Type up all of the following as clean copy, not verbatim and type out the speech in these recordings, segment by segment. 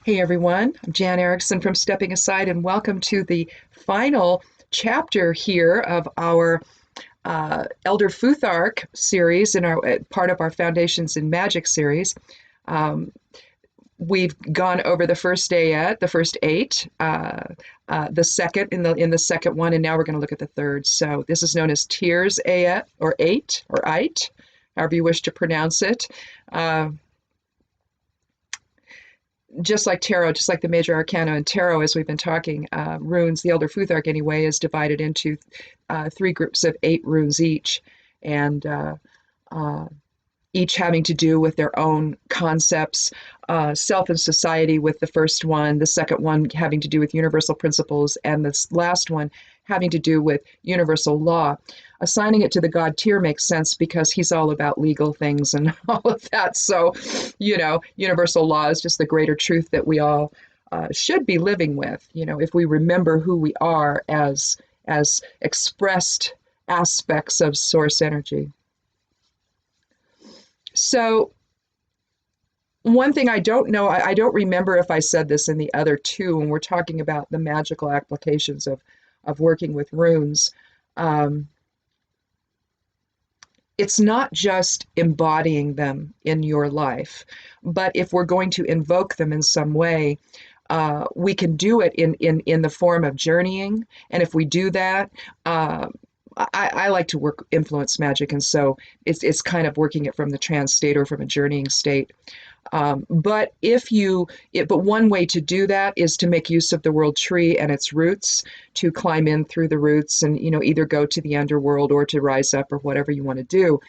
Hey everyone, I'm Jan Erickson from Stepping Aside, and welcome to the final chapter here of our Elder Futhark series in our part of our Foundations in Magic series. Um, we've gone over the first Aett, the first eight, the second in the second one, and now we're going to look at the third. So this is known as Tears Aett or Eight or Aett, however you wish to pronounce it. Just like tarot, just like the major arcana and tarot, as we've been talking, runes, the Elder Futhark anyway, is divided into three groups of 8 runes each, and each having to do with their own concepts, self and society with the first one, the second one having to do with universal principles, and this last one having to do with universal law. Assigning it to the god Tyr makes sense because he's all about legal things and all of that. So, universal law is just the greater truth that we all should be living with, if we remember who we are as expressed aspects of source energy. So one thing I don't know, I don't remember if I said this in the other two when we're talking about the magical applications of working with runes. It's not just embodying them in your life, but if we're going to invoke them in some way, we can do it in the form of journeying. And if we do that, I like to work influence magic, and so it's kind of working it from the trance state or from a journeying state. But one way to do that is to make use of the world tree and its roots, to climb in through the roots and either go to the underworld or to rise up or whatever you want to do.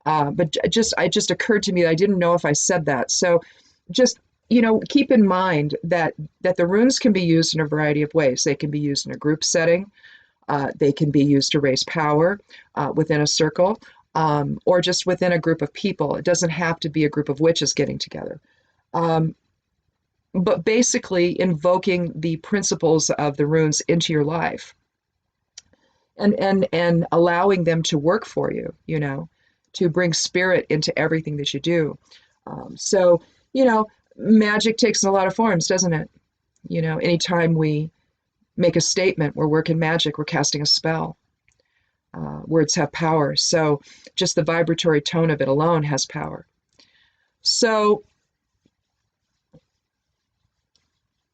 But it just occurred to me that I didn't know if I said that. So just keep in mind that the runes can be used in a variety of ways. They can be used in a group setting. They can be used to raise power within a circle. Or just within a group of people. It doesn't have to be a group of witches getting together. But basically invoking the principles of the runes into your life and allowing them to work for you, to bring spirit into everything that you do. So, magic takes a lot of forms, doesn't it? Anytime we make a statement, we're working magic, we're casting a spell. Words have power. So just the vibratory tone of it alone has power. So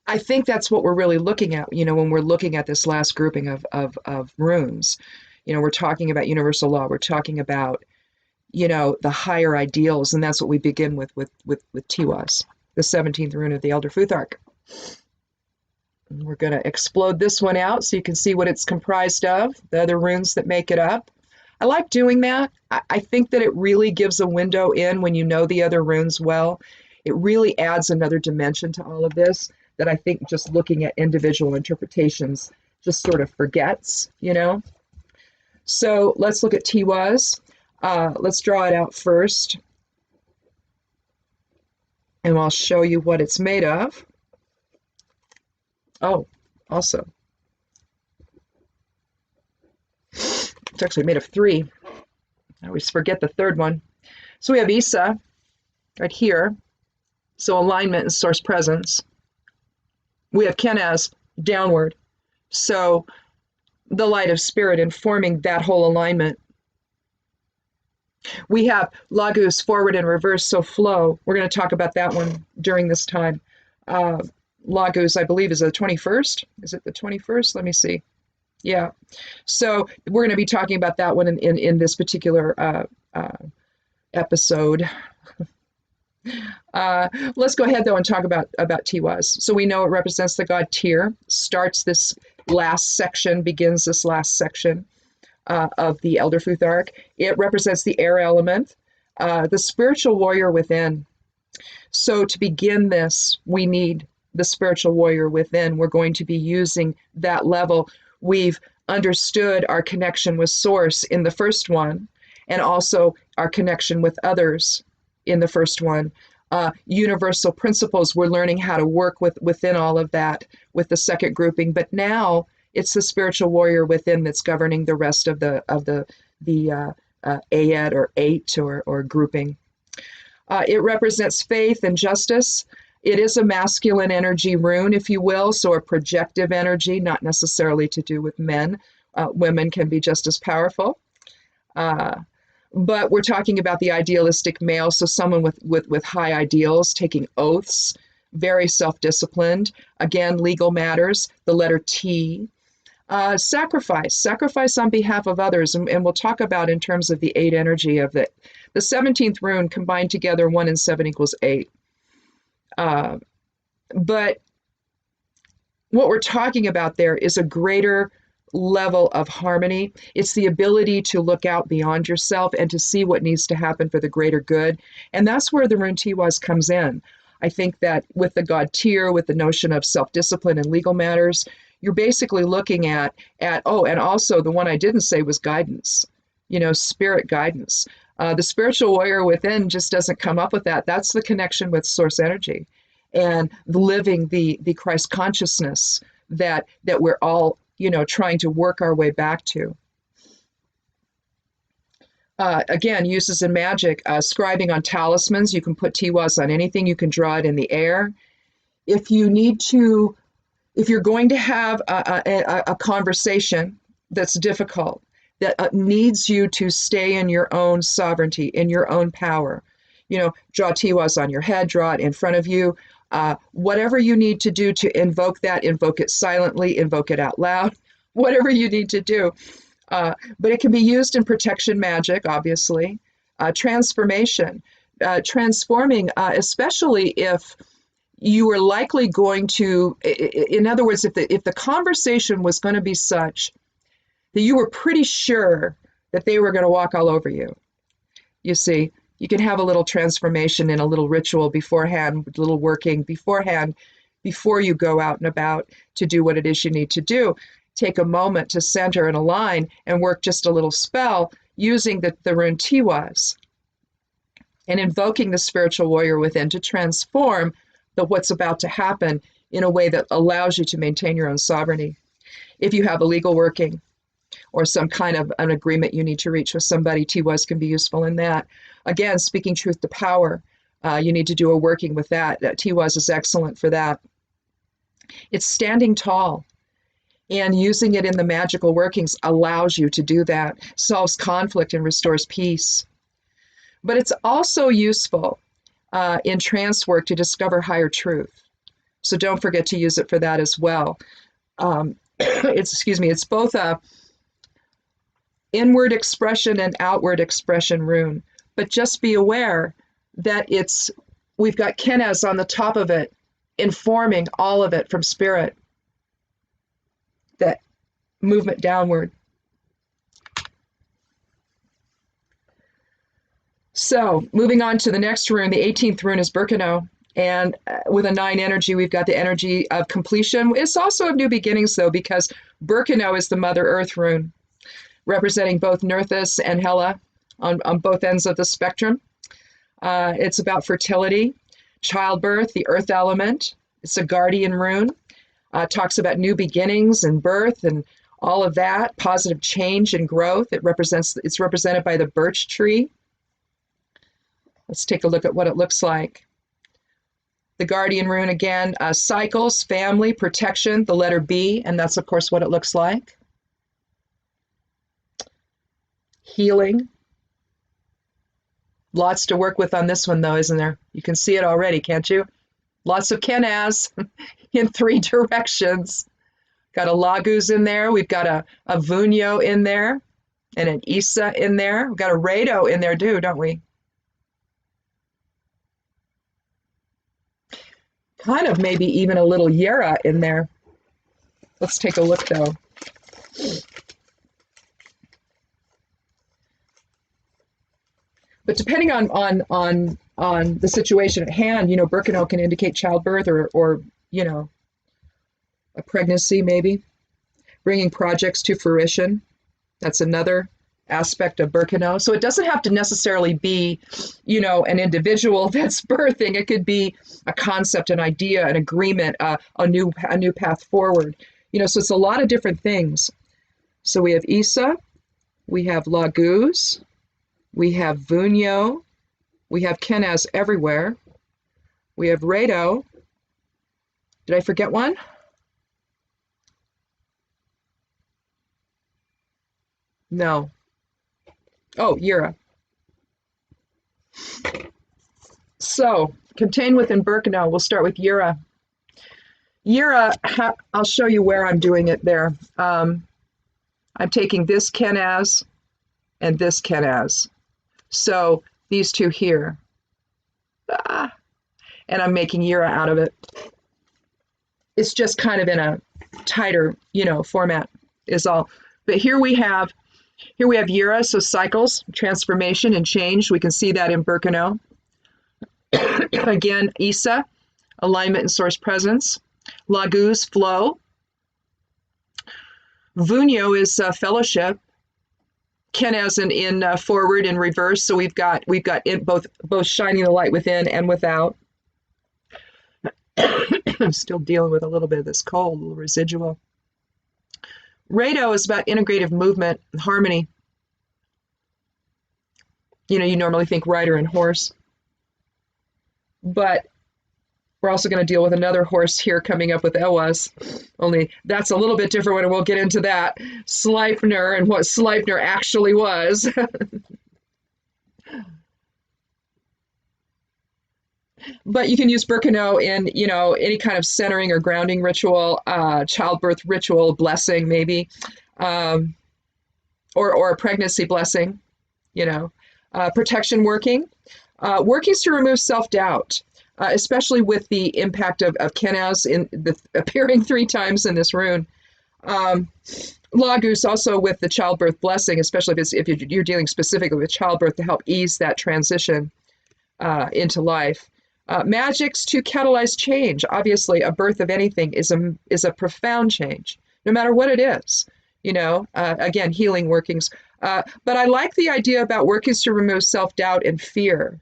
I think that's what we're really looking at, when we're looking at this last grouping of runes. We're talking about universal law. We're talking about, the higher ideals. And that's what we begin with Tiwaz, the 17th rune of the Elder Futhark. We're going to explode this one out so you can see what it's comprised of, the other runes that make it up. I like doing that. I think that it really gives a window in when you know the other runes well. It really adds another dimension to all of this that I think just looking at individual interpretations just sort of forgets, So let's look at Tiwaz. Let's draw it out first. And I'll show you what it's made of. Oh, also, it's actually made of 3. I always forget the third one. So we have Isa right here. So alignment and source presence. We have Kenaz downward. So the light of spirit informing that whole alignment. We have Lagus forward and reverse, so flow. We're going to talk about that one during this time. Lagus, I believe, is the 21st. Is it the 21st? Let me see. Yeah. So we're going to be talking about that one in this particular episode. Let's go ahead, though, and talk about Tiwaz. So we know it represents the god Tyr, begins this last section of the Elder Futhark. It represents the air element, the spiritual warrior within. So to begin this, we need the spiritual warrior within. We're going to be using that level. We've understood our connection with source in the first one, and also our connection with others in the first one. Universal principles, we're learning how to work within all of that with the second grouping, but now it's the spiritual warrior within that's governing the rest of the Aett or 8 or grouping. It represents faith and justice. It is a masculine energy rune, if you will, so a projective energy, not necessarily to do with men. Women can be just as powerful. But we're talking about the idealistic male, so someone with high ideals, taking oaths, very self-disciplined. Again, legal matters, the letter T. Sacrifice on behalf of others, and we'll talk about in terms of the 8 energy of it. The 17th rune combined together, 1 and 7 equals 8. But what we're talking about there is a greater level of harmony. It's the ability to look out beyond yourself and to see what needs to happen for the greater good. And that's where the rune Tiwaz comes in. I think that with the god Tyr, with the notion of self-discipline and legal matters, you're basically looking at, oh, and also the one I didn't say was guidance, spirit guidance. The spiritual warrior within just doesn't come up with that. That's the connection with source energy and living the Christ consciousness that we're all, trying to work our way back to. Again, uses in magic, scribing on talismans. You can put Tiwaz on anything. You can draw it in the air. If you're going to have a conversation that's difficult, that needs you to stay in your own sovereignty, in your own power, draw Tiwaz on your head, draw it in front of you. Whatever you need to do to invoke that, invoke it silently, invoke it out loud, whatever you need to do. But it can be used in protection magic, obviously. Transformation, transforming, especially if you were likely going to, in other words, if the conversation was going to be such that you were pretty sure that they were going to walk all over you. You see, you can have a little transformation in a little ritual beforehand, a little working beforehand, before you go out and about to do what it is you need to do. Take a moment to center and align and work just a little spell using the rune Tiwaz and invoking the spiritual warrior within to transform what's about to happen in a way that allows you to maintain your own sovereignty. If you have a legal working or some kind of an agreement you need to reach with somebody, Tiwaz can be useful in that. Again, speaking truth to power, you need to do a working with that. Tiwaz is excellent for that. It's standing tall, and using it in the magical workings allows you to do that, solves conflict and restores peace. But it's also useful in trance work to discover higher truth. So don't forget to use it for that as well. It's both a inward expression and outward expression rune, but just be aware that we've got Kenaz on the top of it, informing all of it from spirit, that movement downward. So moving on to the next rune, the 18th rune is Birkenau. And with a 9 energy, we've got the energy of completion. It's also of new beginnings, though, because Birkenau is the Mother Earth rune, representing both Nerthus and Hela on both ends of the spectrum. It's about fertility, childbirth, the earth element. It's a guardian rune. Talks about new beginnings and birth and all of that, positive change and growth. It's represented by the birch tree. Let's take a look at what it looks like. The guardian rune again, cycles, family, protection, the letter B, and that's of course what it looks like. Healing. Lots to work with on this one though, isn't there? You can see it already, can't you? Lots of Kenaz in 3 directions. Got a Laguz in there. We've got a Vunyo in there and an Isa in there. We've got a Rado in there too, don't we? Kind of maybe even a little Yera in there. Let's take a look though. But depending on the situation at hand, Birkenau can indicate childbirth or a pregnancy maybe. Bringing projects to fruition. That's another aspect of Birkenau. So it doesn't have to necessarily be, an individual that's birthing. It could be a concept, an idea, an agreement, a new path forward. So it's a lot of different things. So we have Isa, we have Laguz, we have Vunyo, we have Kenaz everywhere, we have Rado, Did I forget one? No. Oh, Yira. So, contained within Birkenau, we'll start with Yira. Yira, I'll show you where I'm doing it there. I'm taking this Kenaz and this Kenaz. So, these two here. And I'm making Yira out of it. It's just kind of in a tighter, format is all. But here we have Yira, so cycles, transformation, and change. We can see that in Birkenau. Again, Isa, alignment and source presence. Laguz, flow. Vunyo is fellowship. Kenaz in forward and reverse. So we've got in both shining the light within and without. I'm still dealing with a little bit of this cold, a little residual. Rado is about integrative movement and harmony. You normally think rider and horse, but we're also going to deal with another horse here coming up with Ewas, only that's a little bit different and we'll get into that. Sleipnir and what Sleipnir actually was. But you can use Birkenau in, any kind of centering or grounding ritual, childbirth ritual, blessing maybe, or a pregnancy blessing, protection working. Workings to remove self-doubt, especially with the impact of Kenaz in the appearing 3 times in this rune. Laguz also with the childbirth blessing, especially if you're dealing specifically with childbirth to help ease that transition into life. Magics to catalyze change. Obviously, a birth of anything is a profound change, no matter what it is. Again, healing workings. But I like the idea about workings to remove self-doubt and fear.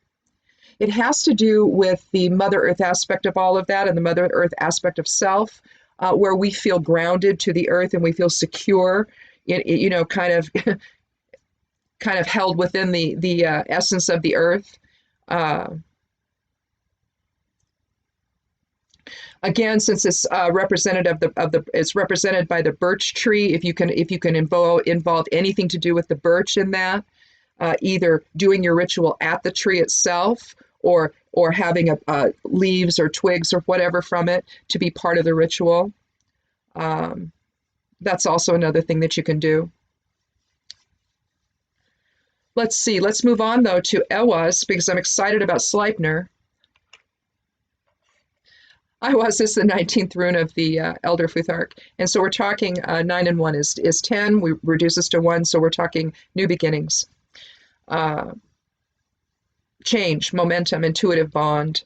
It has to do with the Mother Earth aspect of all of that and the Mother Earth aspect of self, where we feel grounded to the earth and we feel secure, kind of held within the essence of the earth. Again, since it's representative it's represented by the birch tree. If you can involve anything to do with the birch in that, either doing your ritual at the tree itself or having leaves or twigs or whatever from it to be part of the ritual. That's also another thing that you can do. Let's see. Let's move on though to Ewas because I'm excited about Sleipnir. Ewas is the 19th rune of the Elder Futhark. And so we're talking 9 and 1 is 10. We reduce this to 1, so we're talking new beginnings. Change, momentum, intuitive bond.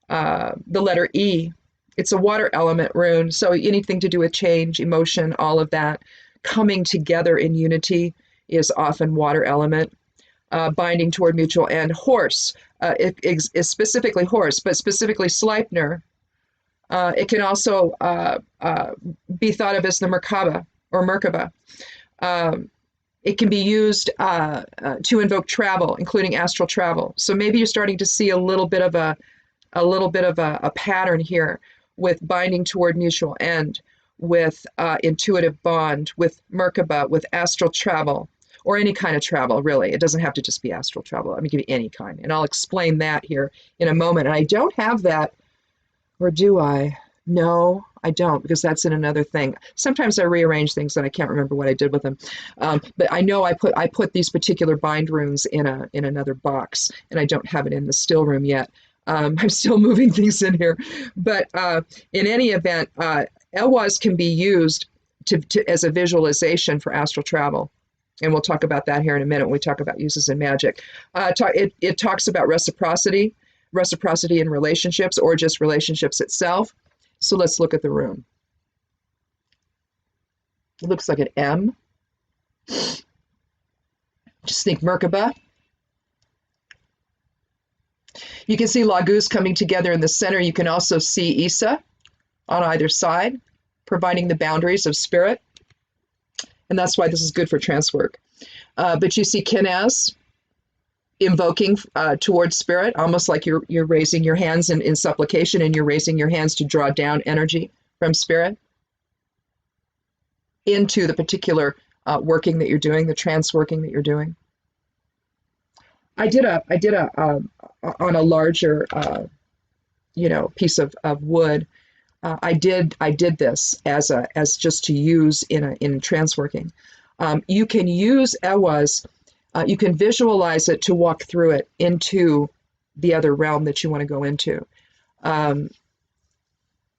The letter E, it's a water element rune, so anything to do with change, emotion, all of that. Coming together in unity is often water element. Binding toward mutual end. Horse, it is specifically horse, but specifically Sleipnir. It can also be thought of as the Merkaba or Merkaba. It can be used to invoke travel, including astral travel. So maybe you're starting to see a little bit of a pattern here with binding toward mutual end, with intuitive bond, with Merkaba, with astral travel, or any kind of travel, really. It doesn't have to just be astral travel. Let me give you any kind, and I'll explain that here in a moment. And I don't have that. Or do I? No, I don't, because that's in another thing. Sometimes I rearrange things and I can't remember what I did with them. But I know I put these particular bind runes in another box, and I don't have it in the still room yet. I'm still moving things in here. But in any event, Ewas can be used as a visualization for astral travel. And we'll talk about that here in a minute when we talk about uses in magic. It talks about reciprocity in relationships or just relationships itself. So let's look at the rune. It looks like an M. Just think Merkaba. You can see Laguz coming together in the center. You can also see Isa on either side, providing the boundaries of spirit. And that's why this is good for trance work. But you see Kenaz invoking towards spirit, almost like you're raising your hands in supplication, and you're raising your hands to draw down energy from spirit into the particular working that you're doing, the trance working that you're doing. I did a on a larger piece of wood. I did this as just to use in trance working. You can use ewas. You can visualize it to walk through it into the other realm that you want to go into.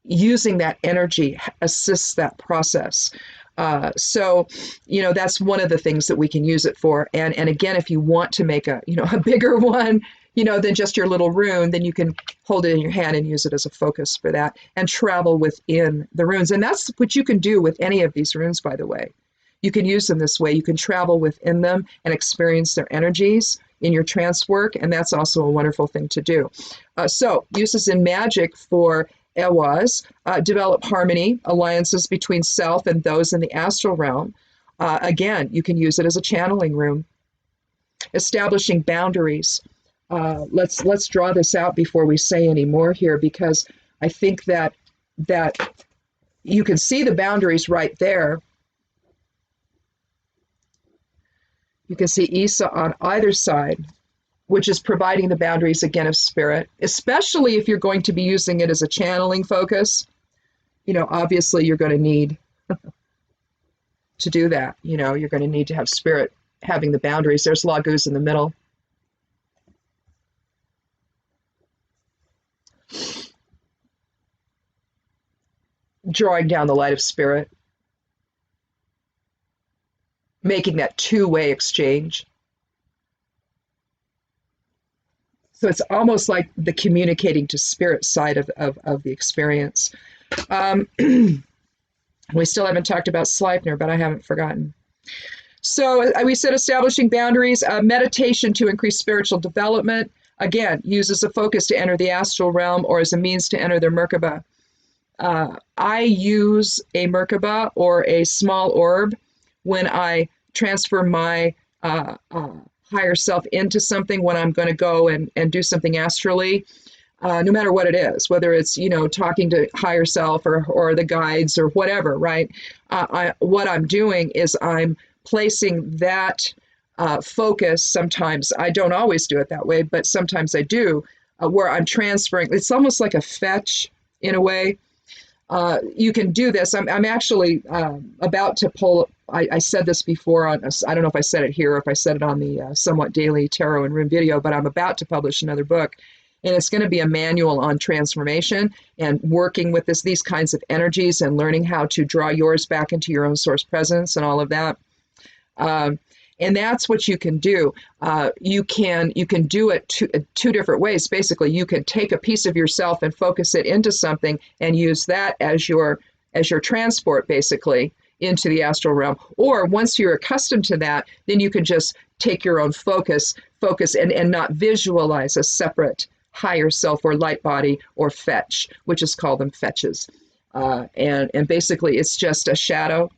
Using that energy assists that process. So, that's one of the things that we can use it for. And again, if you want to make a bigger one, than just your little rune, then you can hold it in your hand and use it as a focus for that and travel within the runes. And that's what you can do with any of these runes, by the way. You can use them this way. You can travel within them and experience their energies in your trance work. And that's also a wonderful thing to do. So uses in Magick for ewas, develop harmony, alliances between self and those in the astral realm. Again, you can use it as a channeling rune. Establishing boundaries. Let's draw this out before we say any more here, because I think that you can see the boundaries right there. You can see Isa on either side, which is providing the boundaries again of spirit, especially if you're going to be using it as a channeling focus. Obviously you're going to need to do that. You're going to need to have spirit having the boundaries. There's Laguz in the middle. Drawing down the light of spirit, making that two-way exchange. So it's almost like the communicating to spirit side of the experience. We still haven't talked about Sleipnir, but I haven't forgotten. So we said establishing boundaries, meditation to increase spiritual development. Again, uses a focus to enter the astral realm or as a means to enter their Merkaba. I use a Merkaba or a small orb when I transfer my higher self into something, when I'm going to go and do something astrally, no matter what it is, whether it's, talking to higher self or the guides or whatever, right? What I'm doing is I'm placing that focus. Sometimes I don't always do it that way, but sometimes I do, where I'm transferring. It's almost like a fetch in a way. You can do this. I'm actually about to pull. I said this before on. I don't know if I said it here or if I said it on the Somewhat Daily Tarot and Rune video, but I'm about to publish another book, and it's going to be a manual on transformation and working with these kinds of energies and learning how to draw yours back into your own source presence and all of that. And that's what you can do. You can do it two different ways. Basically, you can take a piece of yourself and focus it into something and use that as your transport, basically, into the astral realm. Or once you're accustomed to that, then you can just take your own focus and not visualize a separate higher self or light body or fetch, which is called them fetches. And basically, it's just a shadow,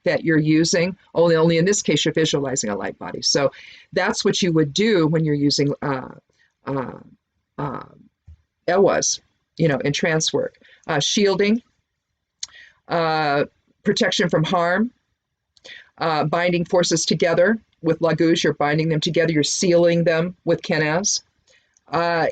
that you're using. Only in this case, you're visualizing a light body. So that's what you would do when you're using ewas, in trance work. Shielding, protection from harm, binding forces together. With Laguz, you're binding them together, you're sealing them with Kenaz.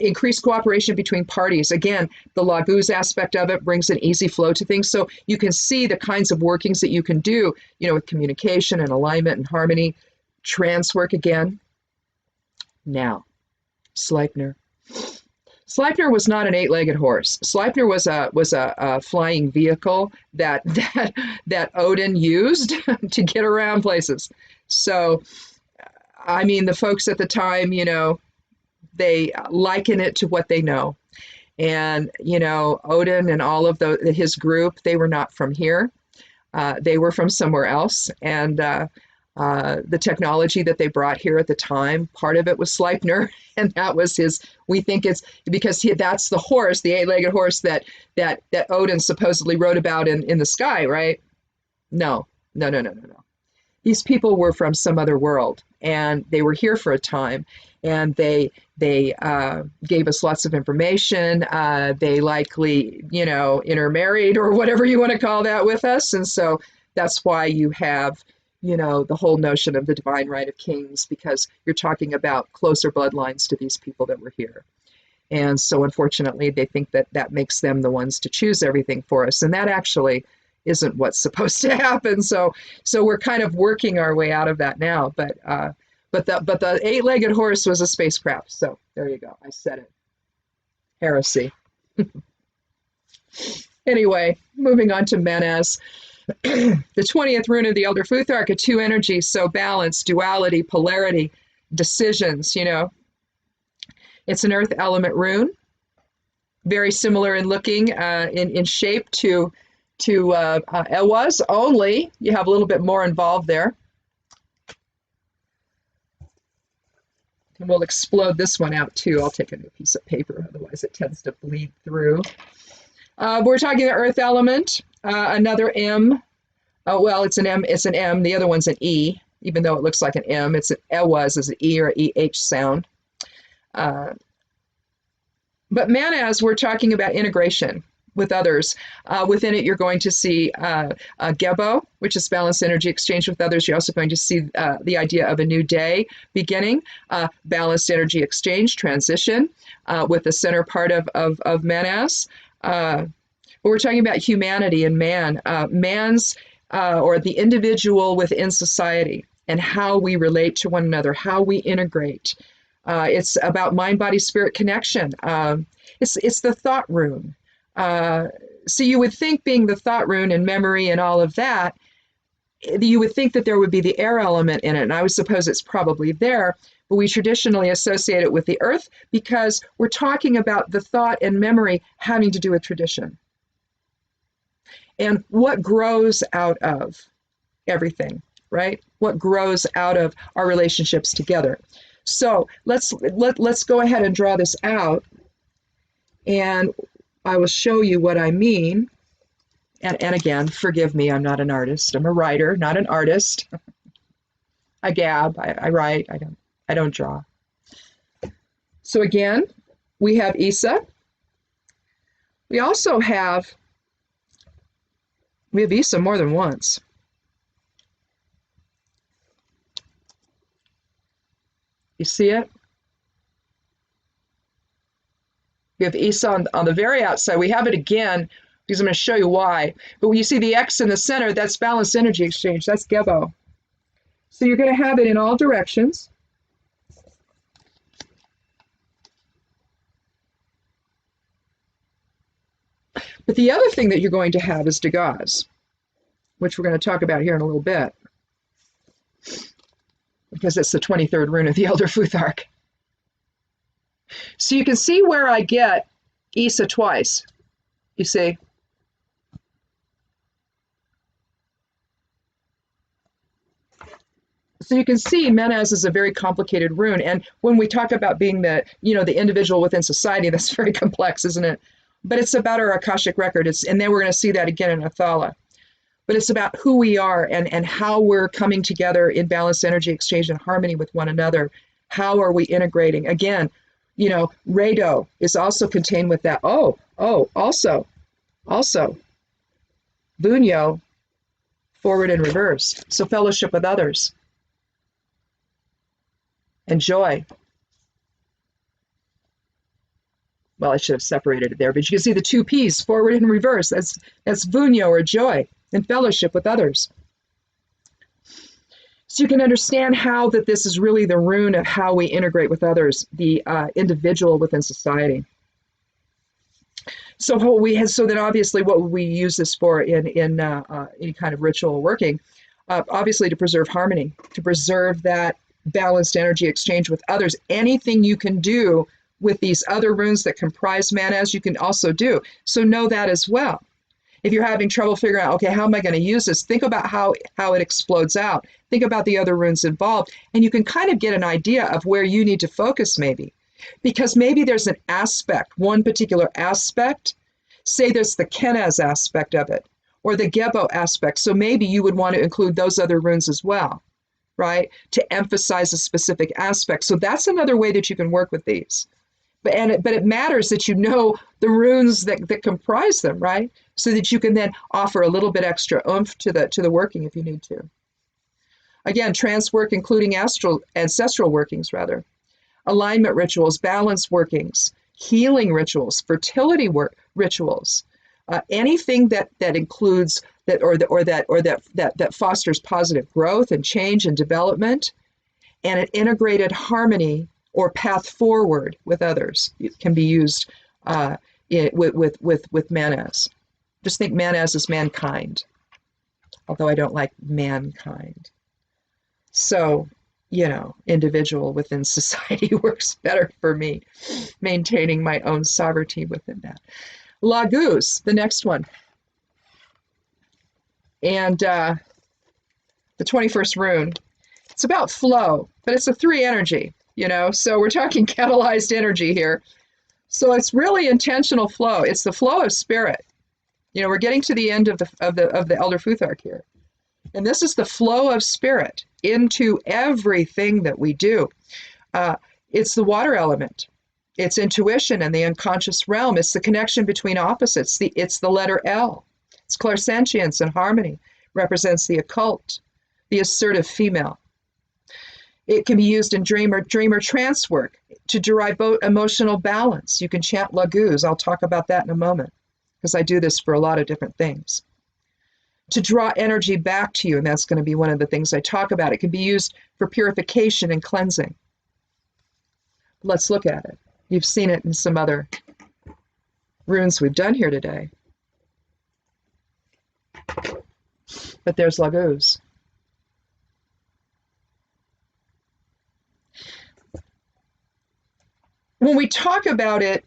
Increased cooperation between parties. Again, the Laguz aspect of it brings an easy flow to things. So you can see the kinds of workings that you can do, with communication and alignment and harmony. Trance work again. Now, Sleipnir. Sleipnir was not an eight-legged horse. Sleipnir was a flying vehicle that Odin used to get around places. So, the folks at the time, they liken it to what they know. And, Odin and all of his group, they were not from here. They were from somewhere else. And the technology that they brought here at the time, part of it was Sleipnir. And that was we think it's because that's the horse, the eight-legged horse that Odin supposedly wrote about in the sky, right? No. these people were from some other world, and they were here for a time, and they gave us lots of information. They likely, intermarried or whatever you want to call that with us, and so that's why you have, the whole notion of the divine right of kings, because you're talking about closer bloodlines to these people that were here. And so unfortunately, they think that that makes them the ones to choose everything for us. And that actually isn't what's supposed to happen. So we're kind of working our way out of that now. But the eight-legged horse was a spacecraft. So there you go. I said it. Heresy. Anyway, moving on to Menes. The 20th rune of the Elder Futhark, a two energy, so balance, duality, polarity, decisions, It's an earth element rune, very similar in looking, in shape to Ehwaz, only you have a little bit more involved there. And we'll explode this one out too. I'll take a new piece of paper, otherwise it tends to bleed through. We're talking the earth element, another M. Oh, well, it's an M. The other one's an E, even though it looks like an M. It's an Ehwaz is an E or EH sound. But Menes, we're talking about integration with others. Within it, you're going to see Gebo, which is balanced energy exchange with others. You're also going to see the idea of a new day beginning, balanced energy exchange, transition with the center part of Menes. But we're talking about humanity and man's or the individual within society and how we relate to one another, how we integrate. It's about mind, body, spirit connection. It's the thought rune. So you would think, being the thought rune and memory and all of that, you would think that there would be the air element in it. And I would suppose it's probably there, but we traditionally associate it with the earth because we're talking about the thought and memory having to do with tradition. And what grows out of everything, right? What grows out of our relationships together. So let's go ahead and draw this out, and I will show you what I mean. And again, forgive me, I'm not an artist. I'm a writer, not an artist. I gab, I write, I don't draw. So again, we have Isa. We also have Isa more than once. You see it? We have Isa on the very outside. We have it again because I'm going to show you why. But when you see the X in the center, that's balanced energy exchange. That's Gebo. So you're going to have it in all directions. But the other thing that you're going to have is Dagaz, which we're going to talk about here in a little bit, because it's the 23rd rune of the Elder Futhark. So you can see where I get Isa twice, you see. So you can see Menes is a very complicated rune. And when we talk about being the individual within society, that's very complex, isn't it? But it's about our Akashic record. And then we're going to see that again in Athala. But it's about who we are and how we're coming together in balanced energy exchange and harmony with one another. How are we integrating? Again, Rado is also contained with that. Also, Bunyo, forward and reverse. So fellowship with others. And joy. Well, I should have separated it there, but you can see the two P's, forward and reverse. That's Bunyo, or joy, and fellowship with others. So you can understand how that this is really the rune of how we integrate with others, the individual within society. So then obviously what would we use this for in any kind of ritual working? Obviously to preserve harmony, to preserve that balanced energy exchange with others. Anything you can do with these other runes that comprise Menes, you can also do. So know that as well. If you're having trouble figuring out, okay, how am I going to use this? Think about how it explodes out. Think about the other runes involved, and you can kind of get an idea of where you need to focus maybe. Because maybe there's an aspect, one particular aspect, say there's the Kenaz aspect of it, or the Gebo aspect. So maybe you would want to include those other runes as well, right? To emphasize a specific aspect. So that's another way that you can work with these. But it matters that you know the runes that comprise them, right? So that you can then offer a little bit extra oomph to the working if you need to. Again, trance work, including ancestral workings, rather. Alignment rituals, balance workings, healing rituals, fertility work rituals, anything that includes that fosters positive growth and change and development, and an integrated harmony or path forward with others. It can be used with Manaz. Just think Manaz as mankind, although I don't like mankind. So, individual within society works better for me, maintaining my own sovereignty within that. Laguz, the next one. And the 21st rune, it's about flow, but it's a 3 energy, so we're talking catalyzed energy here. So it's really intentional flow. It's the flow of spirit. We're getting to the end of the Elder Futhark here. And this is the flow of spirit into everything that we do. It's the water element. It's intuition and the unconscious realm. It's the connection between opposites. It's the letter L. It's clairsentience and harmony. Represents the occult, the assertive female. It can be used in dream or trance work to derive emotional balance. You can chant Laguz. I'll talk about that in a moment because I do this for a lot of different things. To draw energy back to you, and that's going to be one of the things I talk about. It can be used for purification and cleansing. Let's look at it. You've seen it in some other runes we've done here today. But there's Laguz. When we talk about it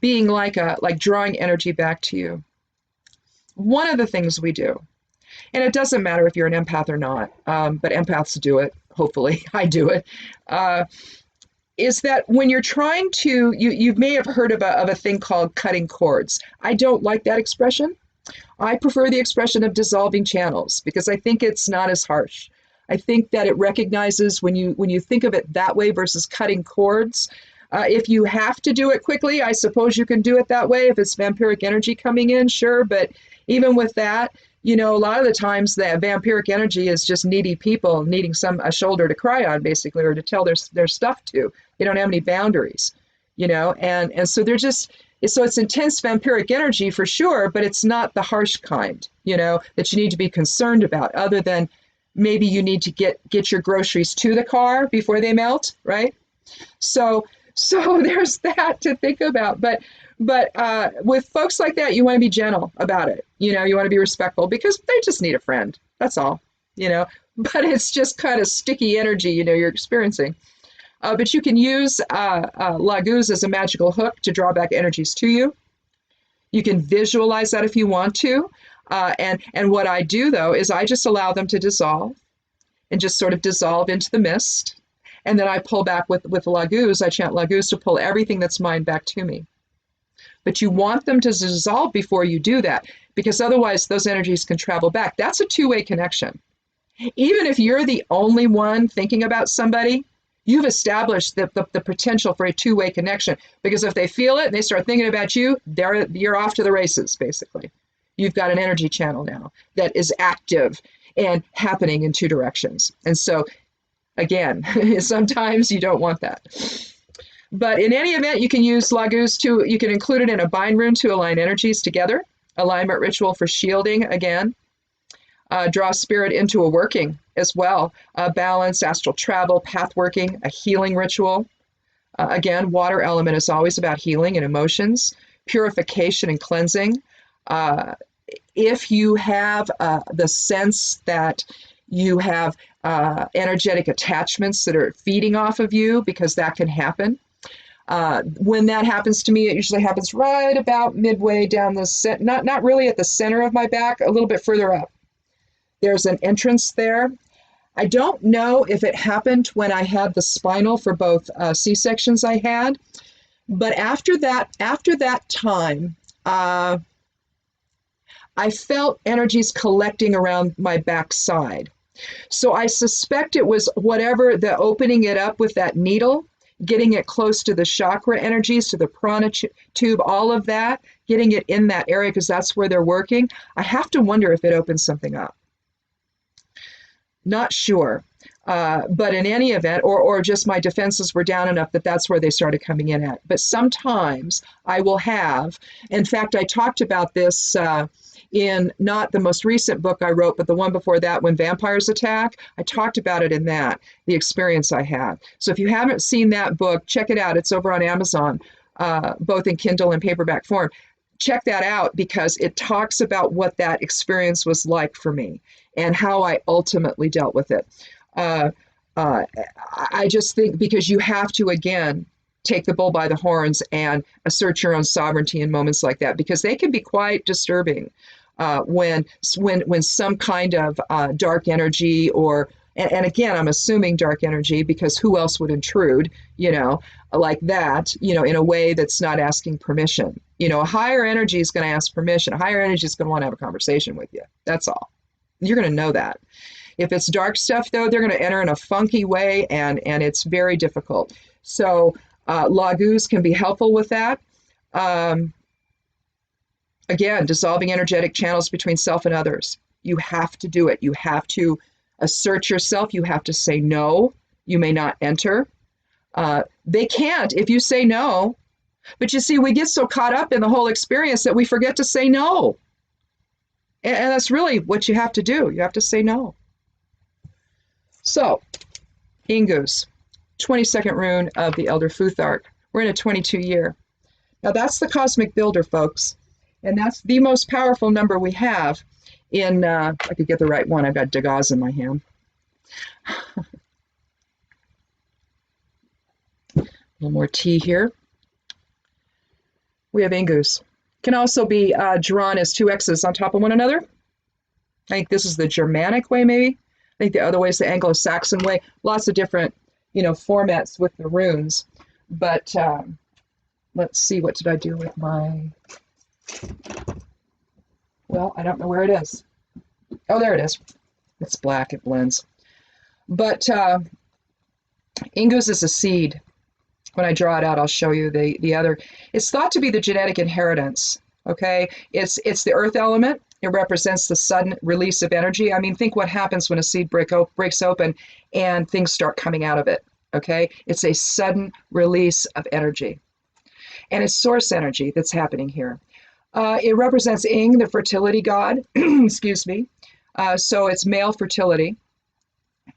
being like drawing energy back to you, one of the things we do, and it doesn't matter if you're an empath or not, but empaths do it, hopefully, I do it, is that when you're trying to, you may have heard of a thing called cutting cords. I don't like that expression. I prefer the expression of dissolving channels because I think it's not as harsh. I think that it recognizes when you think of it that way versus cutting cords. If you have to do it quickly, I suppose you can do it that way. If it's vampiric energy coming in, sure. But even with that, a lot of the times that vampiric energy is just needy people needing a shoulder to cry on, basically, or to tell their stuff to. They don't have any boundaries, and so they're just, so it's intense vampiric energy for sure, but it's not the harsh kind, that you need to be concerned about, other than maybe you need to get your groceries to the car before they melt, right? So there's that to think about. But with folks like that, you want to be gentle about it. You want to be respectful because they just need a friend. That's all, but it's just kind of sticky energy, you're experiencing. But you can use Laguz as a magical hook to draw back energies to you. You can visualize that if you want to. And what I do, though, is I just allow them to dissolve and just sort of dissolve into the mist. And then I pull back with Laguz. I chant Laguz to pull everything that's mine back to me. But you want them to dissolve before you do that, because otherwise those energies can travel back. That's a two-way connection. Even if you're the only one thinking about somebody, you've established the potential for a two-way connection, because if they feel it and they start thinking about you, you're off to the races, basically. You've got an energy channel now that is active and happening in two directions. And so, again, sometimes you don't want that. But in any event, you can use Laguz you can include it in a bind rune to align energies together. Alignment ritual for shielding, again. Draw spirit into a working as well. Balance, astral travel, path working, a healing ritual. Again, water element is always about healing and emotions, purification and cleansing. If you have the sense that you have energetic attachments that are feeding off of you, because that can happen. When that happens to me, it usually happens right about midway down the not really at the center of my back, a little bit further up. There's an entrance there. I don't know if it happened when I had the spinal for both C-sections I had, but after that time, Uh, I felt energies collecting around my backside. So I suspect it was whatever, the opening it up with that needle, getting it close to the chakra energies, to the prana tube, all of that, getting it in that area because that's where they're working. I have to wonder if it opens something up. Not sure. But in any event, or just my defenses were down enough that that's where they started coming in at. But sometimes I will have, in fact, I talked about this in not the most recent book I wrote, but the one before that, When Vampires Attack. I talked about it in that, the experience I had. So if you haven't seen that book, check it out. It's over on Amazon, both in Kindle and paperback form. Check that out because it talks about what that experience was like for me and how I ultimately dealt with it. I just think because you have to, again, take the bull by the horns and assert your own sovereignty in moments like that, because they can be quite disturbing when some kind of dark energy and again, I'm assuming dark energy because who else would intrude, like that, in a way that's not asking permission. A higher energy is going to ask permission. A higher energy is going to want to have a conversation with you. That's all. You're going to know that. If it's dark stuff, though, they're going to enter in a funky way, and it's very difficult. So lagus can be helpful with that. Again, dissolving energetic channels between self and others. You have to do it. You have to assert yourself. You have to say no. You may not enter. They can't if you say no. But you see, we get so caught up in the whole experience that we forget to say no. And that's really what you have to do. You have to say no. So, Ingus, 22nd rune of the Elder Futhark. We're in a 22 year. Now that's the cosmic builder, folks. And that's the most powerful number we have in, if I could get the right one, I've got Degas in my hand. A little more tea here. We have Ingus. Can also be drawn as two X's on top of one another. I think this is the Germanic way, maybe. I think the other way is the Anglo-Saxon way. Lots of different, formats with the runes. But let's see, what did I do with my... Well, I don't know where it is. Oh, there it is. It's black, it blends. But Ingus is a seed. When I draw it out, I'll show you the other. It's thought to be the genetic inheritance, okay? It's the earth element. It represents the sudden release of energy. I mean, think what happens when a seed breaks open and things start coming out of it, okay? It's a sudden release of energy. And it's source energy that's happening here. It represents Ing, the fertility god, excuse me. So it's male fertility.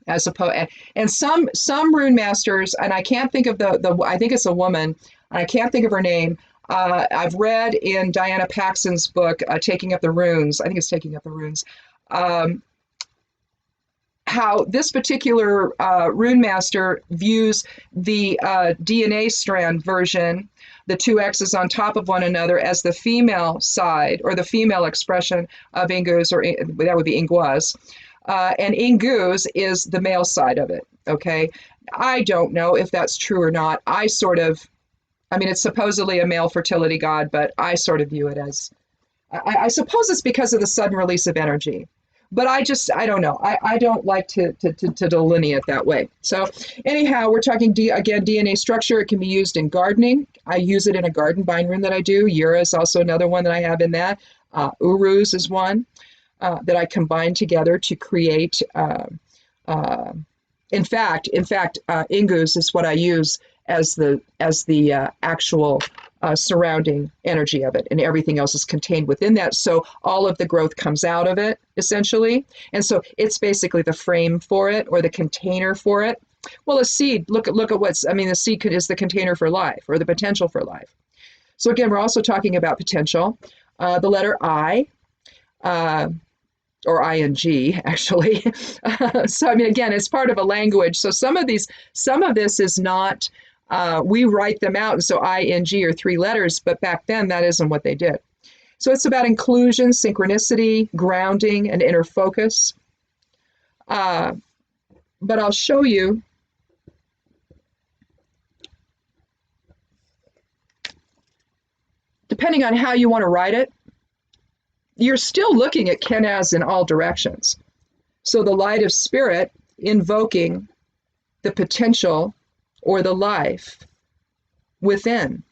As opposed, and some rune masters, and I can't think of I think it's a woman, and I can't think of her name. I've read in Diana Paxson's book, Taking Up the Runes, I think it's Taking Up the Runes, how this particular rune master views the DNA strand version, the two X's on top of one another, as the female side, or the female expression of Ingus, or that would be Inguaz. And Ingus is the male side of it, okay? I don't know if that's true or not. It's supposedly a male fertility god, but I sort of view it as, I suppose it's because of the sudden release of energy. But I don't know. I don't like to delineate that way. So anyhow, we're talking, again, DNA structure. It can be used in gardening. I use it in a garden bind rune that I do. Yura is also another one that I have in that. Uruz is one. That I combine together to create. In fact, Ingus is what I use as the actual surrounding energy of it, and everything else is contained within that. So all of the growth comes out of it, essentially, and so it's basically the frame for it, or the container for it. Well, a seed. Look at the seed is the container for life, or the potential for life. So again, we're also talking about potential. The letter I. Or ing, actually. So, again, it's part of a language. So some of this is not, we write them out, and so ing are three letters, but back then that isn't what they did. So it's about inclusion, synchronicity, grounding, and inner focus. But I'll show you. depending on how you want to write it, you're still looking at Kenaz in all directions. So the light of spirit invoking the potential or the life within.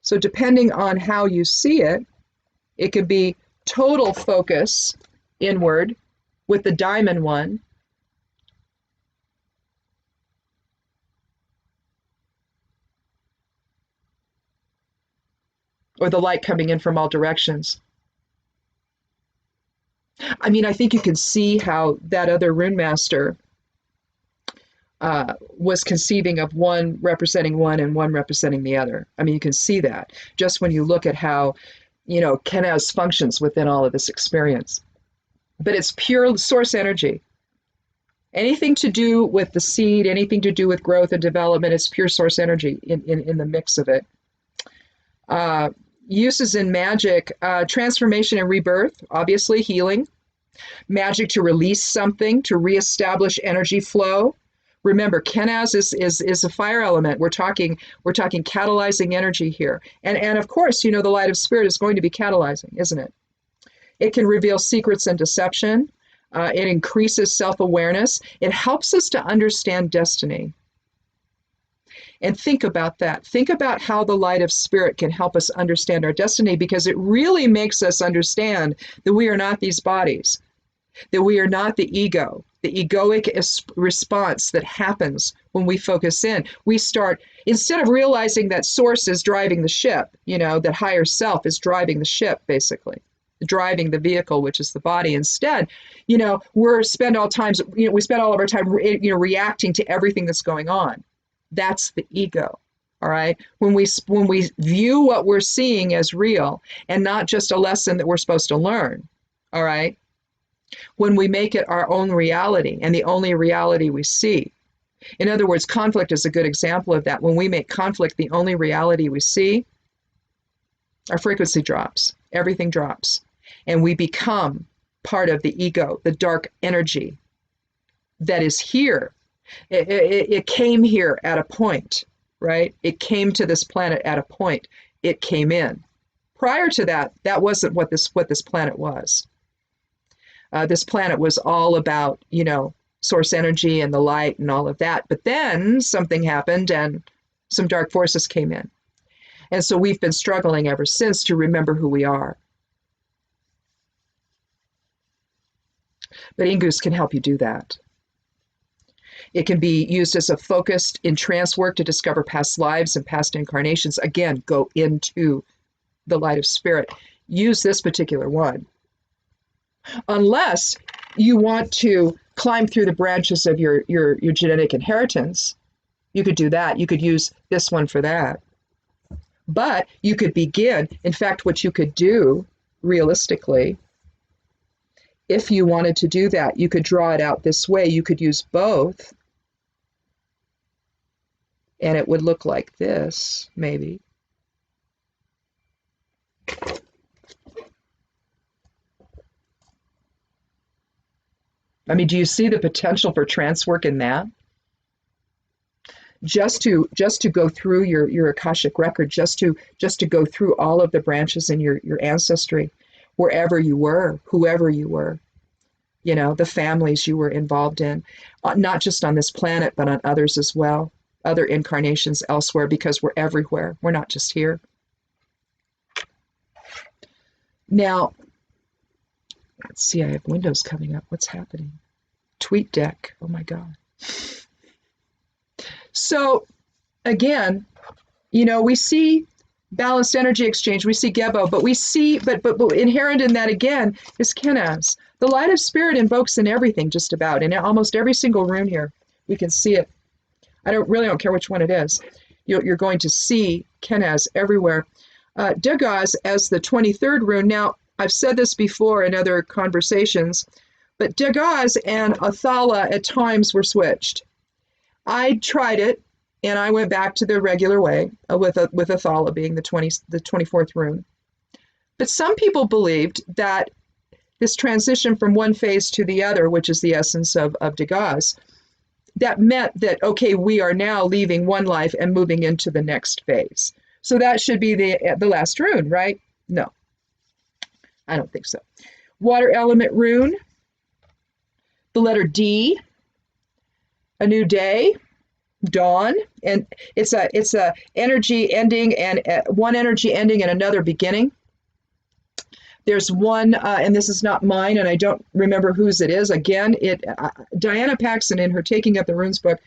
So depending on how you see it, it could be total focus inward with the diamond one, or the light coming in from all directions. I mean, I think you can see how that other rune master was conceiving of one representing one and one representing the other. I mean, you can see that just when you look at how, Kenaz functions within all of this experience. But it's pure source energy. Anything to do with the seed, anything to do with growth and development, it's pure source energy in the mix of it. Uses in magic, transformation and rebirth, obviously healing. Magic to release something, to reestablish energy flow. Remember, Kenaz is a fire element. We're talking catalyzing energy here. And of course, the light of spirit is going to be catalyzing, isn't it? It can reveal secrets and deception. It increases self-awareness. It helps us to understand destiny. And think about that. Think about how the light of spirit can help us understand our destiny, because it really makes us understand that we are not these bodies, that we are not the ego, the egoic response that happens when we focus in. We start, instead of realizing that source is driving the ship, that higher self is driving the ship, basically, driving the vehicle, which is the body. Instead, we spend all of our time, reacting to everything that's going on. That's the ego. All right. When we view what we're seeing as real and not just a lesson that we're supposed to learn. All right. When we make it our own reality and the only reality we see. In other words, conflict is a good example of that. When we make conflict the only reality we see, our frequency drops, everything drops, and we become part of the ego, the dark energy that is here. It came here at a point, right? It came to this planet at a point. It came in. Prior to that, that wasn't what this planet was. This planet was all about, source energy and the light and all of that. But then something happened and some dark forces came in. And so we've been struggling ever since to remember who we are. But Ingus can help you do that. It can be used as a focused in trance work to discover past lives and past incarnations. Again, go into the light of spirit. Use this particular one. Unless you want to climb through the branches of your genetic inheritance, you could do that. You could use this one for that. But you could begin, in fact, what you could do realistically, if you wanted to do that, you could draw it out this way. You could use both. And it would look like this, maybe. I mean, do you see the potential for trance work in that? Just to go through your Akashic record, just to go through all of the branches in your ancestry, wherever you were, whoever you were, the families you were involved in, not just on this planet, but on others as well, other incarnations elsewhere, because we're everywhere. We're not just here. Now, let's see, I have windows coming up. What's happening? Tweet deck. Oh my God. So again, we see balanced energy exchange, we see Gebo, but we see, but inherent in that again is Kenaz. The light of spirit invokes in everything, just about, in almost every single rune here. We can see it. I don't care which one it is. You're going to see Kenaz everywhere. Dagaz as the 23rd rune. Now, I've said this before in other conversations, but Dagaz and Athala at times were switched. I tried it, and I went back to the regular way with Athala being the 24th rune. But some people believed that this transition from one phase to the other, which is the essence of Dagaz, that meant that, okay, we are now leaving one life and moving into the next phase. So that should be the last rune, right? No, I don't think so. Water element rune, the letter D, a new day, dawn, and it's a energy ending and one energy ending and another beginning. There's one, and this is not mine, and I don't remember whose it is. Again, Diana Paxson, in her Taking Up the Runes book,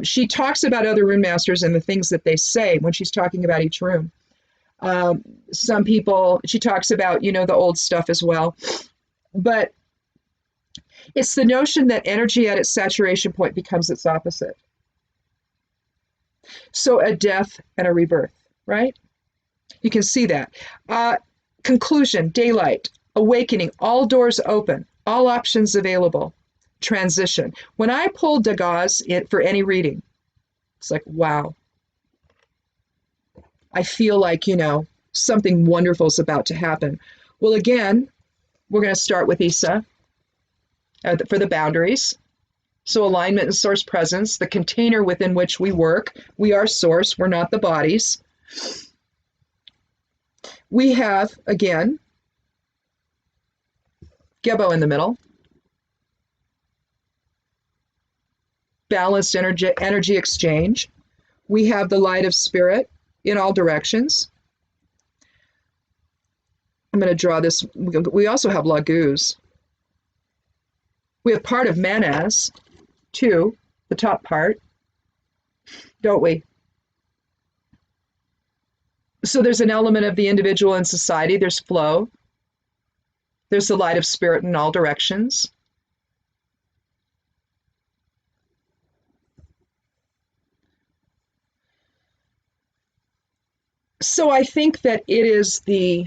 she talks about other rune masters and the things that they say when she's talking about each rune. Some people, she talks about, the old stuff as well. But it's the notion that energy at its saturation point becomes its opposite. So a death and a rebirth, right? You can see that. Conclusion, daylight, awakening, all doors open, all options available, transition. When I pull Degas for any reading, it's like, wow. I feel like, something wonderful is about to happen. Well, again, we're going to start with Isa for the boundaries. So alignment and source presence, the container within which we work. We are source, we're not the bodies. We have, again, Gebo in the middle. Balanced energy exchange. We have the light of spirit in all directions. I'm going to draw this. We also have Laguz. We have part of Manas, too, the top part, don't we? So there's an element of the individual and society. There's flow. There's the light of spirit in all directions. So I think that it is the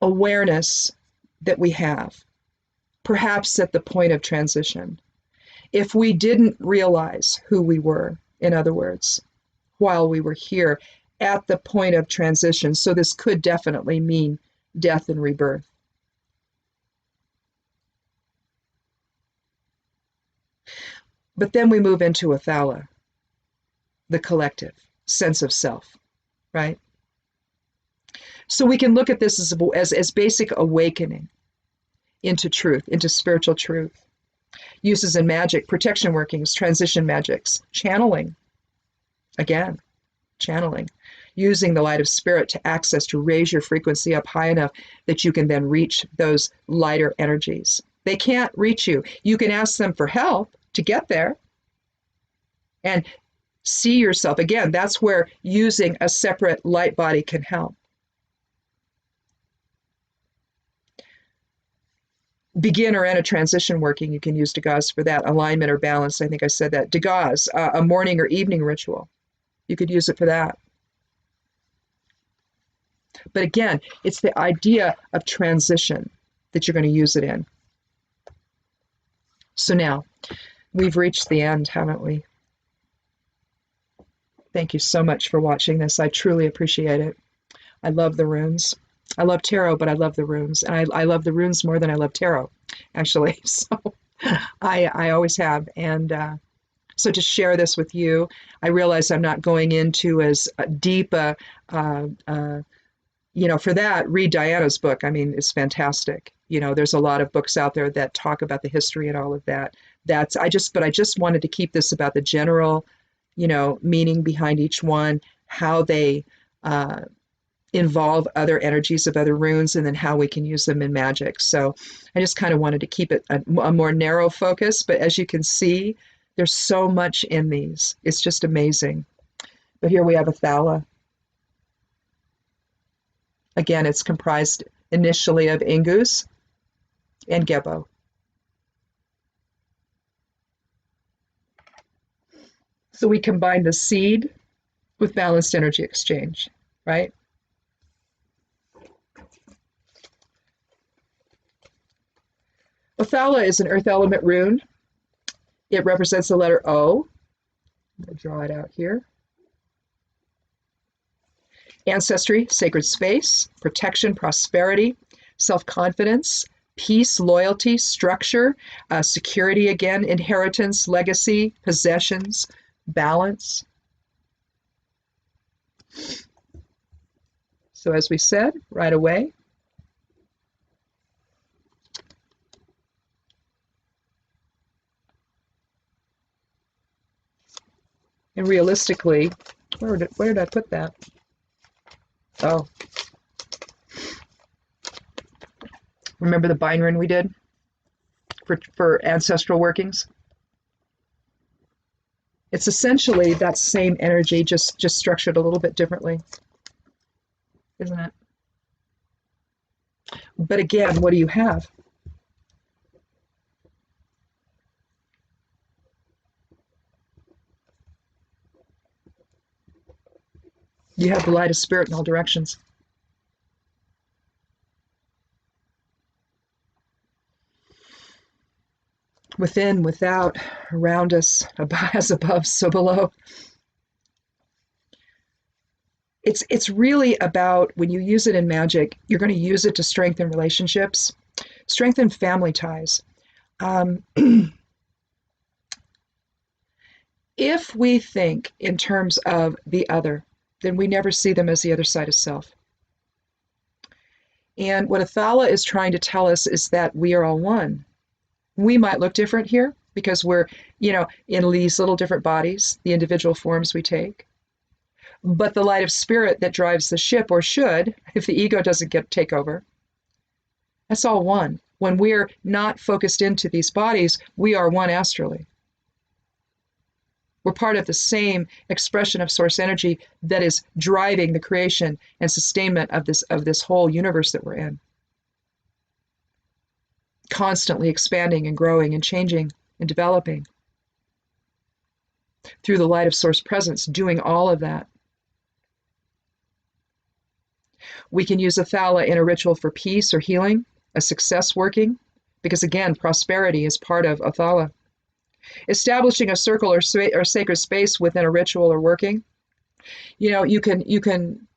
awareness that we have, perhaps at the point of transition. If we didn't realize who we were, in other words, while we were here, at the point of transition. So this could definitely mean death and rebirth. But then we move into Athala, the collective sense of self, right? So we can look at this as basic awakening into truth, into spiritual truth. Uses in magic, protection workings, transition magics, channeling, again, channeling, using the light of spirit to access, to raise your frequency up high enough that you can then reach those lighter energies. They can't reach you. You can ask them for help to get there and see yourself. Again, that's where using a separate light body can help. Beginner and a transition working, you can use Degas for that. Alignment or balance, I think I said that. Degas, a morning or evening ritual. You could use it for that. But again, it's the idea of transition that you're going to use it in. So now, we've reached the end, haven't we? Thank you so much for watching this. I truly appreciate it. I love the runes. I love tarot, but I love the runes. And I love the runes more than I love tarot, actually. So I always have. And so to share this with you, I realize I'm not going into as deep for that, read Diana's book. I mean, it's fantastic. There's a lot of books out there that talk about the history and all of that. But I just wanted to keep this about the general, meaning behind each one, how they involve other energies of other runes, and then how we can use them in magic. So I just kind of wanted to keep it a more narrow focus. But as you can see, there's so much in these. It's just amazing. But here we have Athala. Again, it's comprised initially of Ingus and Gebo. So we combine the seed with balanced energy exchange, right? Athala is an earth element rune. It represents the letter O. I'm going to draw it out here. Ancestry, sacred space, protection, prosperity, self-confidence, peace, loyalty, structure, security again, inheritance, legacy, possessions, balance. So as we said, right away, and realistically, where did I put that? Oh, remember the Beinrin we did for ancestral workings? It's essentially that same energy, just structured a little bit differently, isn't it? But again, what do you have? You have the light of spirit in all directions. Within, without, around us, as above, so below. It's really about, when you use it in magic, you're going to use it to strengthen relationships, strengthen family ties. If we think in terms of the other, then we never see them as the other side of self. And what Athala is trying to tell us is that we are all one. We might look different here because we're, in these little different bodies, the individual forms we take. But the light of spirit that drives the ship, or should, if the ego doesn't take over, that's all one. When we're not focused into these bodies, we are one astrally. We're part of the same expression of source energy that is driving the creation and sustainment of this whole universe that we're in. Constantly expanding and growing and changing and developing. Through the light of source presence, doing all of that. We can use Athala in a ritual for peace or healing, a success working, because again, prosperity is part of Athala. Establishing a circle or sacred space within a ritual or working, you can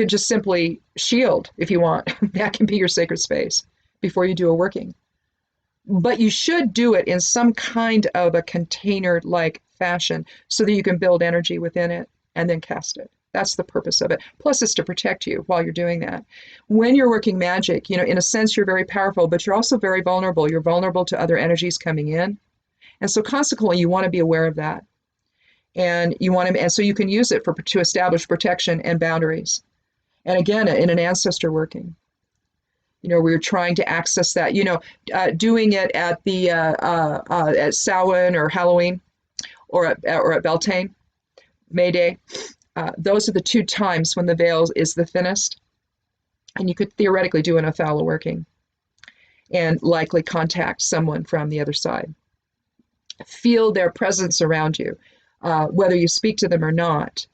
just simply shield if you want. That can be your sacred space before you do a working. But you should do it in some kind of a container-like fashion so that you can build energy within it and then cast it. That's the purpose of it. Plus, it's to protect you while you're doing that. When you're working magic, in a sense, you're very powerful, but you're also very vulnerable. You're vulnerable to other energies coming in. And so consequently, you want to be aware of that. And so you can use it to establish protection and boundaries. And again, in an ancestor working, we're trying to access that, doing it at the at Samhain or Halloween or at Beltane, May Day. Those are the two times when the veil is the thinnest. And you could theoretically do an Athala working and likely contact someone from the other side. Feel their presence around you, whether you speak to them or not.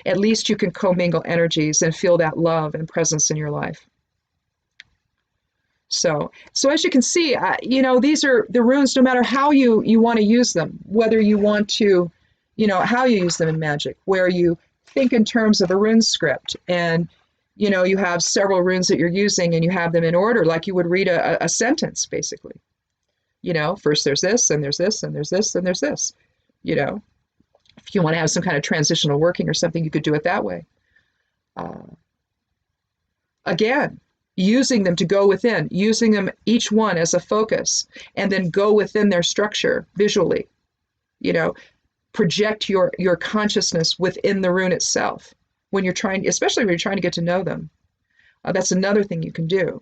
At least you can commingle energies and feel that love and presence in your life. So as you can see, these are the runes, no matter how you want to use them, whether you want to, how you use them in magic, where you think in terms of a rune script and, you have several runes that you're using and you have them in order, like you would read a sentence, basically. First there's this, and there's this, and there's this, and there's this. If you want to have some kind of transitional working or something, you could do it that way. Again, using them to go within, using them each one as a focus, and then go within their structure visually. Project your consciousness within the rune itself when you're trying, especially when you're trying to get to know them. That's another thing you can do.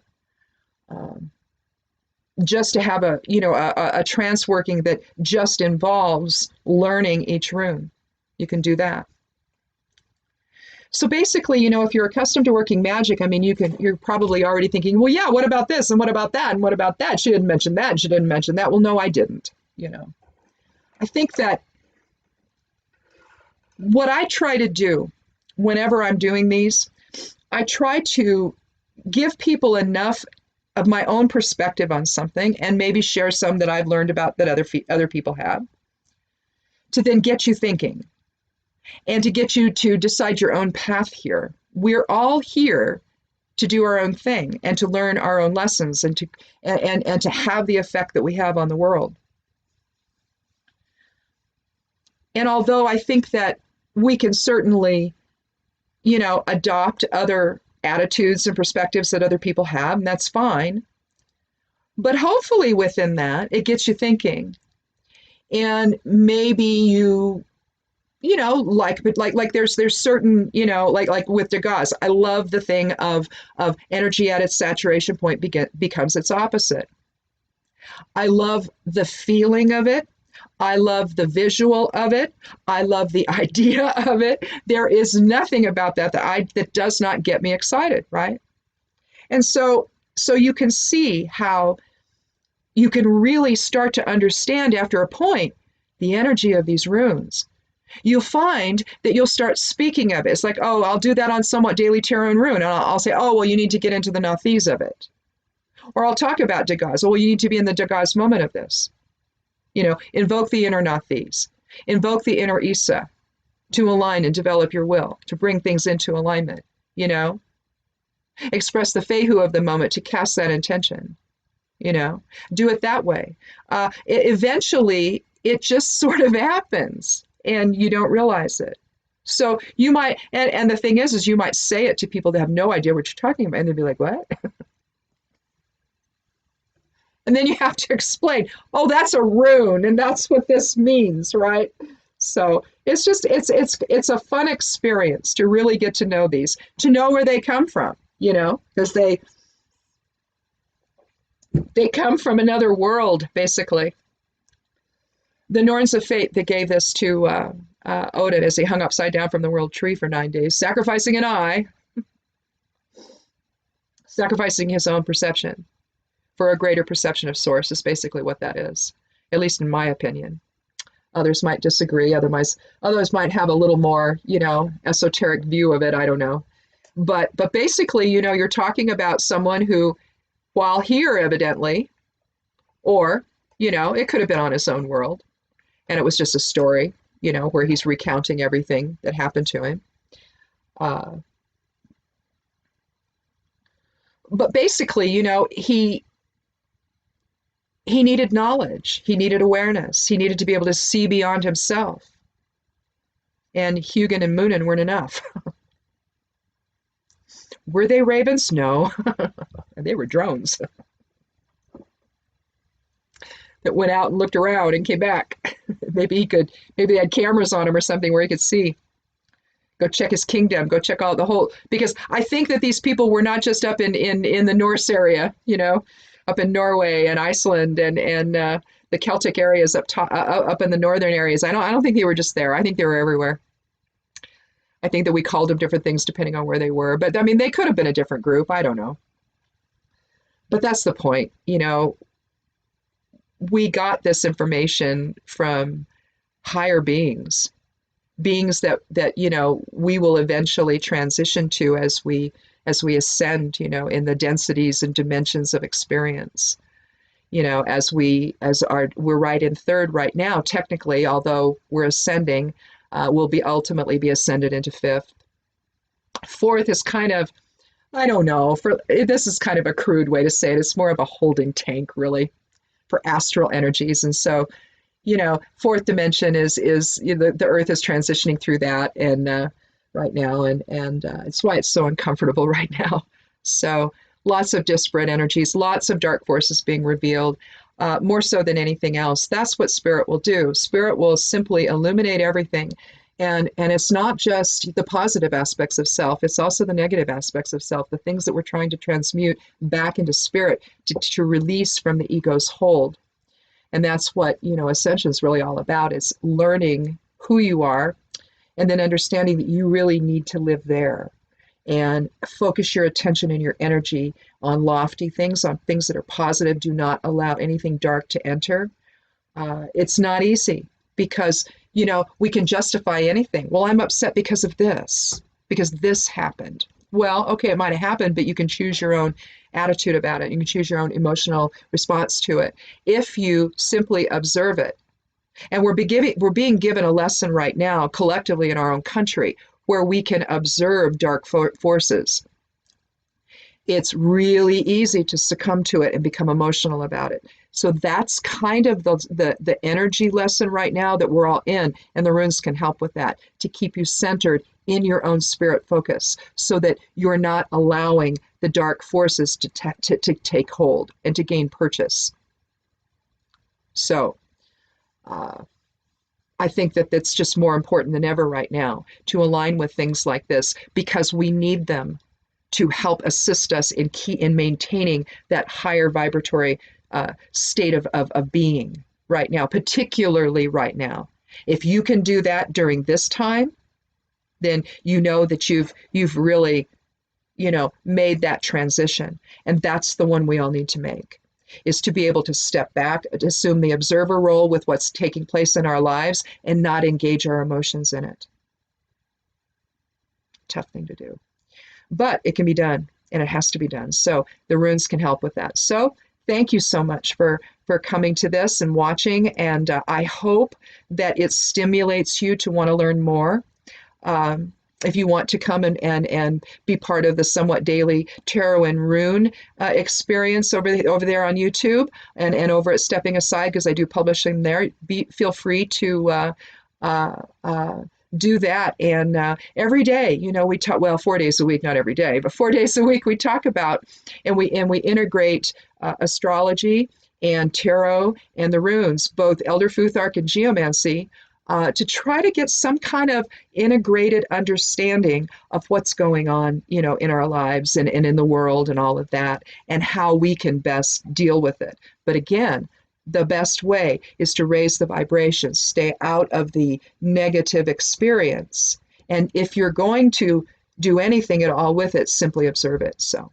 Just to have a trance working that just involves learning each rune. You can do that. So basically, if you're accustomed to working magic, you're probably already thinking, well, yeah, what about this? And what about that? And what about that? She didn't mention that. And she didn't mention that. Well, no, I didn't. I think that what I try to do whenever I'm doing these, I try to give people enough of my own perspective on something and maybe share some that I've learned about that other people have, to then get you thinking and to get you to decide your own path here. We're all here to do our own thing and to learn our own lessons and to have the effect that we have on the world. And although I think that we can certainly, adopt other attitudes and perspectives that other people have, and that's fine. But hopefully within that, it gets you thinking. And maybe like there's certain, like with Degas, I love the thing of energy at its saturation point becomes its opposite. I love the feeling of it. I love the visual of it. I love the idea of it. There is nothing about that does not get me excited, right? And so you can see how you can really start to understand after a point the energy of these runes. You'll find that you'll start speaking of it. It's like, oh, I'll do that on somewhat daily tarot and rune. And I'll say, oh, well, you need to get into the nathis of it. Or I'll talk about Degas. Oh, well, you need to be in the Degas moment of this. Invoke the inner nathis. Invoke the inner Isa to align and develop your will, to bring things into alignment, Express the Fehu of the moment to cast that intention, Do it that way. Eventually, it just sort of happens. And you don't realize it. So you might, and the thing is you might say it to people that have no idea what you're talking about, and they'd be like, what? And then you have to explain, oh, that's a rune, and that's what this means, right? So it's just, it's a fun experience to really get to know these, to know where they come from, because they come from another world, basically. The Norns of Fate that gave this to Odin as he hung upside down from the world tree for 9 days, sacrificing an eye, sacrificing his own perception for a greater perception of source is basically what that is, at least in my opinion. Others might disagree, others might have a little more, esoteric view of it, I don't know. But basically, you're talking about someone who, while here evidently, or, it could have been on his own world, and it was just a story, where he's recounting everything that happened to him. But basically, he needed knowledge. He needed awareness. He needed to be able to see beyond himself. And Hugin and Munin weren't enough. Were they ravens? No. They were drones that went out and looked around and came back. Maybe they had cameras on him or something where he could see. Go check his kingdom, go check out the whole, because I think that these people were not just up in the Norse area, up in Norway and Iceland and the Celtic areas up in the northern areas. I don't think they were just there. I think they were everywhere. I think that we called them different things depending on where they were. But I mean, they could have been a different group. I don't know. But that's the point. We got this information from higher beings that we will eventually transition to as we ascend, in the densities and dimensions of experience. We're right in third right now, technically, although we're ascending, we'll ultimately be ascended into fifth. Fourth is kind of, I don't know, this is kind of a crude way to say it. It's more of a holding tank, really, for astral energies. And so, fourth dimension is the Earth is transitioning through that, and right now, and it's why it's so uncomfortable right now. So lots of disparate energies, lots of dark forces being revealed, more so than anything else. That's what Spirit will do. Spirit will simply illuminate everything. And it's not just the positive aspects of self, it's also the negative aspects of self, the things that we're trying to transmute back into spirit to release from the ego's hold. And that's what, Ascension is really all about, is learning who you are and then understanding that you really need to live there and focus your attention and your energy on lofty things, on things that are positive. Do not allow anything dark to enter. It's not easy because we can justify anything. Well, I'm upset because of this, because this happened. Well, okay, it might have happened, but you can choose your own attitude about it. You can choose your own emotional response to it if you simply observe it. And we're being given a lesson right now, collectively in our own country, where we can observe dark forces. It's really easy to succumb to it and become emotional about it. So that's kind of the energy lesson right now that we're all in, and the runes can help with that, to keep you centered in your own spirit focus so that you're not allowing the dark forces to take hold and to gain purchase. So I think that that's just more important than ever right now to align with things like this, because we need them to help assist us in maintaining that higher vibratory state of being right now, particularly right now. If you can do that during this time, then you know that you've really, made that transition. And that's the one we all need to make, is to be able to step back, assume the observer role with what's taking place in our lives, and not engage our emotions in it. Tough thing to do. But it can be done, and it has to be done. So the runes can help with that. So thank you so much for coming to this and watching, and I hope that it stimulates you to want to learn more. If you want to come and be part of the Somewhat Daily Tarot and Rune experience over there on YouTube and over at Stepping Aside, because I do publish them there, feel free to do that. And every day, we talk, well, 4 days a week, not every day, but 4 days a week we talk about, and we integrate astrology and tarot and the runes, both Elder Futhark and geomancy, to try to get some kind of integrated understanding of what's going on, in our lives and in the world and all of that, and how we can best deal with it. But again, the best way is to raise the vibrations, stay out of the negative experience. And if you're going to do anything at all with it, simply observe it. So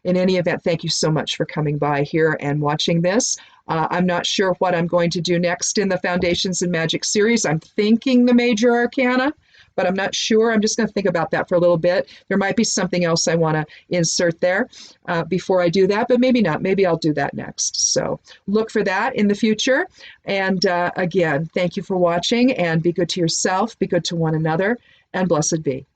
in any event, thank you so much for coming by here and watching this. I'm not sure what I'm going to do next in the Foundations in Magic series. I'm thinking the Major Arcana, but I'm not sure. I'm just going to think about that for a little bit. There might be something else I want to insert there before I do that, but maybe not. Maybe I'll do that next. So look for that in the future. And again, thank you for watching, and be good to yourself, be good to one another, and blessed be.